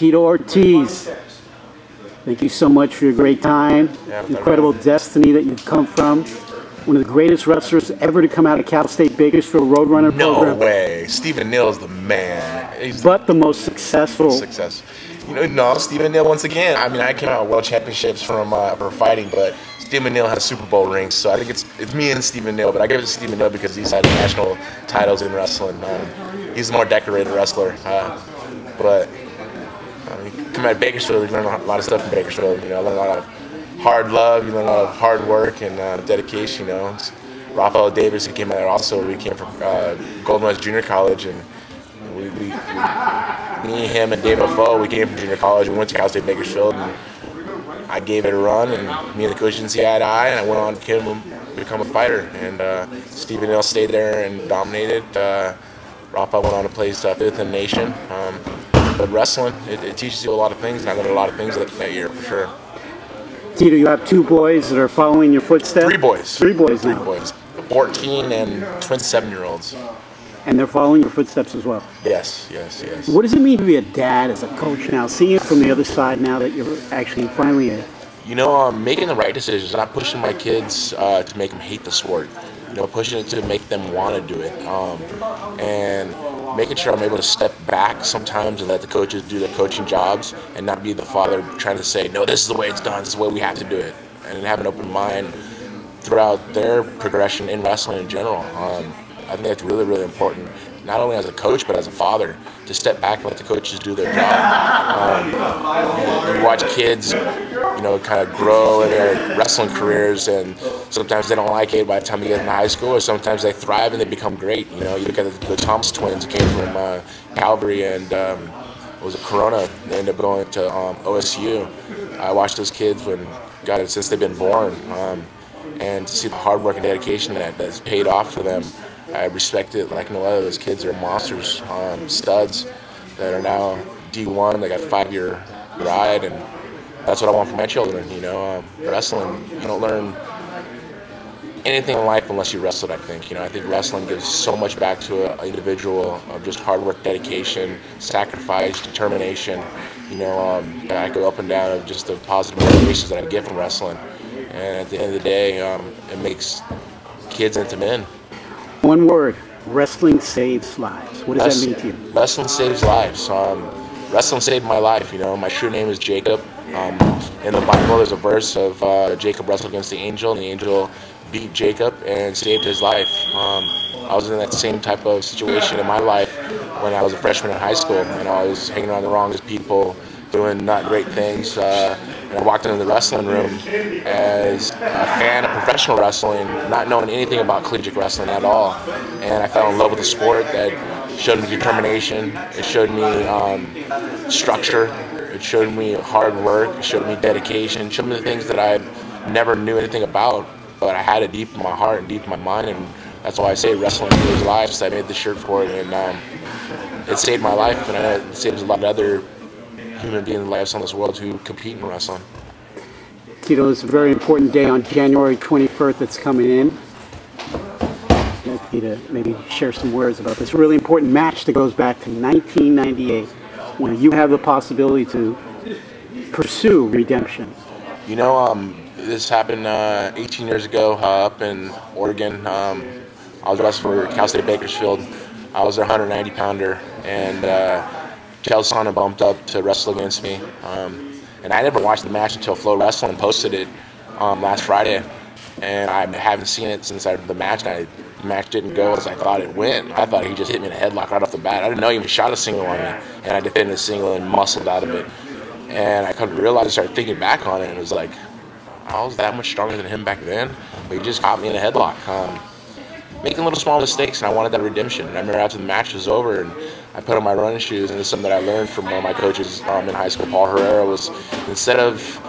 Tito Ortiz, thank you so much for your great time, incredible destiny that you've come from. One of the greatest wrestlers ever to come out of Cal State Bakersfield Roadrunner program. No way. Stephen Neal's the man. But the most successful. No, Stephen Neal once again. I mean, I came out with world championships for fighting, but Stephen Neal has Super Bowl rings, so I think it's me and Stephen Neal. But I give it to Stephen Neal because he's had national titles in wrestling. He's a more decorated wrestler. But I mean, come out of Bakersfield, you learn a lot of stuff in Bakersfield. I learned a lot of hard love, you learn a lot of hard work and dedication. Rafael Davis, who came out there also. We came from Golden West Junior College, and me, him, and Dave Foe, we came from junior college. We went to Cal State Bakersfield, and I gave it a run. And me and the coach didn't see eye to eye, and I went on to become a fighter. And Stephen Neal stayed there and dominated. Rafael went on to play fifth in the nation. But wrestling, it teaches you a lot of things, and I learned a lot of things that year for sure. Tito, you have two boys that are following your footsteps? Three boys. Three boys now. 14 and twin 7-year-olds. And they're following your footsteps as well? Yes. What does it mean to be a dad as a coach now, seeing it from the other side now that you're actually finally making the right decisions, not pushing my kids to make them hate the sport. Pushing it to make them want to do it. And making sure I'm able to step back sometimes and let the coaches do their coaching jobs and not be the father trying to say, no, this is the way it's done, this is the way we have to do it. And have an open mind throughout their progression in wrestling in general. I think that's really, really important, not only as a coach, but as a father, to step back and let the coaches do their job. You watch kids, kind of grow in their wrestling careers, and sometimes they don't like it by the time they get into high school, or sometimes they thrive and they become great. You look at the Thomas twins who came from Calvary and Corona. They ended up going to OSU. I watched those kids since they've been born, and to see the hard work and dedication that's paid off for them. I respect it like no other. Those kids are monsters, studs that are now D1. They got a 5-year ride, and that's what I want for my children. Wrestling, you don't learn anything in life unless you wrestle it, I think. I think wrestling gives so much back to an individual of just hard work, dedication, sacrifice, determination. I go up and down of just the positive motivations that I get from wrestling. And at the end of the day, it makes kids into men. One word: wrestling saves lives. What does that mean to you? Wrestling saves lives. Wrestling saved my life. My true name is Jacob. In the Bible, there's a verse of Jacob wrestled against the angel, and the angel beat Jacob and saved his life. I was in that same type of situation in my life when I was a freshman in high school, and I was hanging around the wrongest people, doing not great things. And I walked into the wrestling room as a fan of professional wrestling, not knowing anything about collegiate wrestling at all. And I fell in love with the sport that showed me determination. It showed me structure. It showed me hard work. It showed me dedication. It showed me the things that I never knew anything about, but I had it deep in my heart and deep in my mind. And that's why I say wrestling saves lives. So I made the shirt for it, and it saved my life, and it saves a lot of other human beings' lives on this world who compete in wrestling. Tito, it's a very important day on January 21st that's coming in. I'd like you to maybe share some words about this really important match that goes back to 1998, when you have the possibility to pursue redemption. This happened 18 years ago up in Oregon. I was wrestling for Cal State Bakersfield. I was their 190-pounder, and Chael Sonnen bumped up to wrestle against me. And I never watched the match until Flow Wrestling posted it last Friday. And I haven't seen it since the match. The match didn't go as I thought it went. I thought he just hit me in a headlock right off the bat. I didn't know he even shot a single on me. And I defended a single and muscled out of it. And I couldn't realize, I started thinking back on it, and it was like, I was that much stronger than him back then. But he just caught me in a headlock. Making little small mistakes, and I wanted that redemption. And I remember after the match was over, and I put on my running shoes, and it's something that I learned from one of my coaches in high school, Paul Herrera, was instead of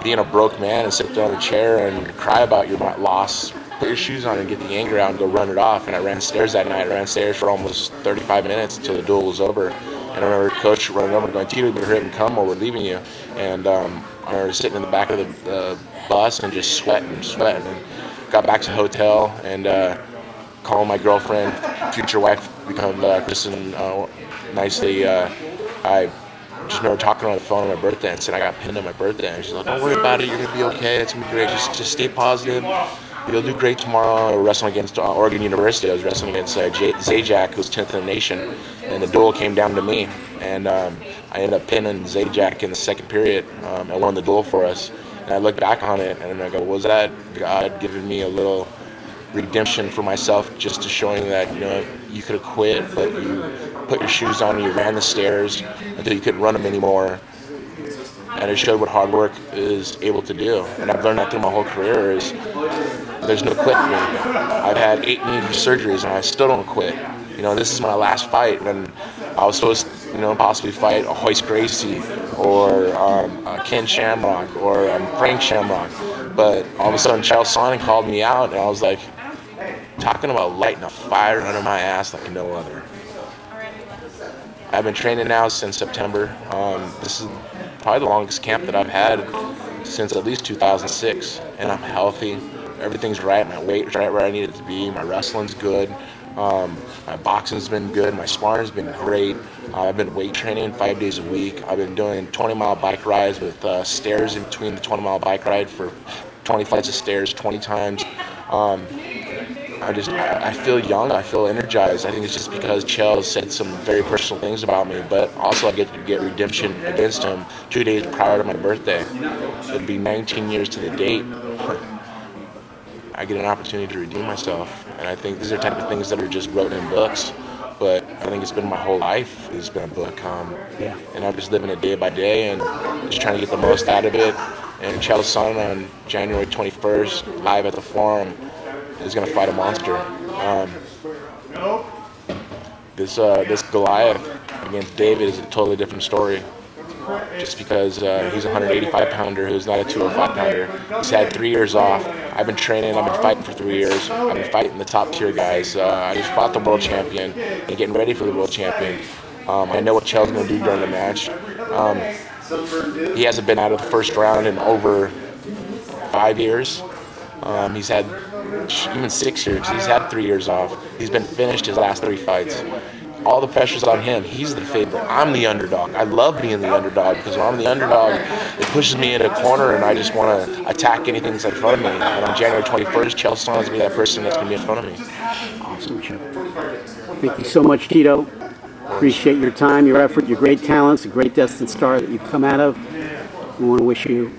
being a broke man and sit there on the chair and cry about your loss, put your shoes on and get the anger out and go run it off. And I ran stairs that night. I ran stairs for almost 35 minutes until the duel was over. And I remember Coach running over going, "Tito, you better hurry up and come or we're leaving you." And I remember sitting in the back of the bus and just sweating. And got back to the hotel and calling my girlfriend, future wife, become Kristen, nicely. I just remember talking on the phone on my birthday and said I got pinned on my birthday. And she's like, don't worry about it. You're going to be okay. It's going to be great. Just stay positive. You'll do great tomorrow. I was wrestling against Oregon University. I was wrestling against Zajac, who's 10th in the nation. And the duel came down to me. And I ended up pinning Zajac in the second period. I won the duel for us. And I look back on it and I go, was that God giving me a little redemption for myself, just to showing that, you know, you could have quit, but you put your shoes on and you ran the stairs until you couldn't run them anymore. And it showed what hard work is able to do. And I've learned that through my whole career is there's no quit in me. I've had 8 knee surgeries and I still don't quit. You know, this is my last fight, and I was supposed to, you know, possibly fight a Hoist Gracie or Ken Shamrock or Frank Shamrock. But all of a sudden, Chael Sonnen called me out, and I was like, talking about lighting a fire under my ass like no other. I've been training now since September. This is probably the longest camp that I've had since at least 2006, and I'm healthy. Everything's right. My weight's right where I need it to be. My wrestling's good. My boxing's been good. My sparring's been great. I've been weight training 5 days a week. I've been doing 20-mile bike rides with stairs in between the 20-mile bike ride for 20 flights of stairs 20 times. I feel young. I feel energized. I think it's just because Chael said some very personal things about me, but also I get to get redemption against him 2 days prior to my birthday. It'd be 19 years to the date. I get an opportunity to redeem myself, and I think these are the type of things that are just wrote in books, but I think it's been my whole life. It's been a book, and I'm just living it day by day and just trying to get the most out of it. And Chael Sonnen on January 21st, live at the Forum, is going to fight a monster. This Goliath against David is a totally different story. Just because he's a 185-pounder who's not a 205-pounder. He's had 3 years off. I've been training. I've been fighting for 3 years. I've been fighting the top-tier guys. I just fought the world champion and getting ready for the world champion. I know what Chael's going to do during the match. He hasn't been out of the first round in over 5 years. He's had even 6 years. He's had 3 years off. He's been finished his last 3 fights. All the pressure's on him. He's the favorite. I'm the underdog. I love being the underdog because when I'm the underdog, it pushes me in a corner and I just want to attack anything that's in front of me. And on January 21st, Chael Sonnen's going to be that person that's going to be in front of me. Awesome, Chip. Thank you so much, Tito. Appreciate your time, your effort, your great talents, a great destined star that you've come out of. We want to wish you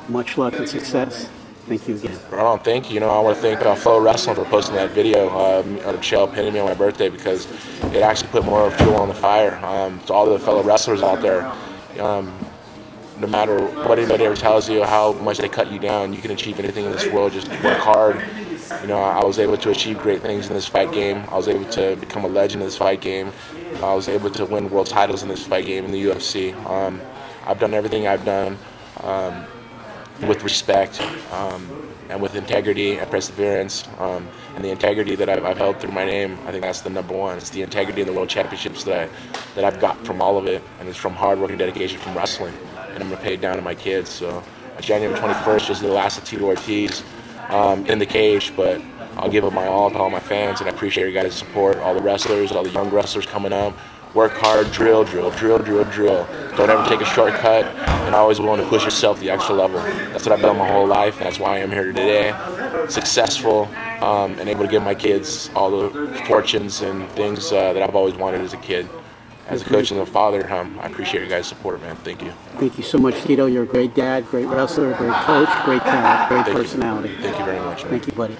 much luck and success. Thank you again. Right on. Thank you. You know, I want to thank Flow Wrestling for posting that video of Chael pinning me on my birthday, because it actually put more fuel on the fire. To all the fellow wrestlers out there, no matter what anybody ever tells you, how much they cut you down, you can achieve anything in this world. Just work hard. You know, I was able to achieve great things in this fight game. I was able to become a legend in this fight game. I was able to win world titles in this fight game in the UFC. I've done everything I've done with respect and with integrity and perseverance, and the integrity that I've held through my name. I think that's the number one. It's the integrity in the world championships that I've got from all of it, and it's from hard work and dedication from wrestling, and I'm going to pay it down to my kids. So January 21st is the last of Tito Ortiz in the cage, but I'll give it my all to all my fans, and I appreciate your guys' support, all the wrestlers, all the young wrestlers coming up. Work hard, drill, drill, drill, drill, drill. Don't ever take a shortcut, and always willing to push yourself the extra level. That's what I've done my whole life, and that's why I'm here today. Successful, and able to give my kids all the fortunes and things that I've always wanted as a kid. As a coach and a father, I appreciate your guys' support, man. Thank you. Thank you so much, Tito. You're a great dad, great wrestler, great coach, great talent, great personality. Thank you very much, man. Thank you, buddy.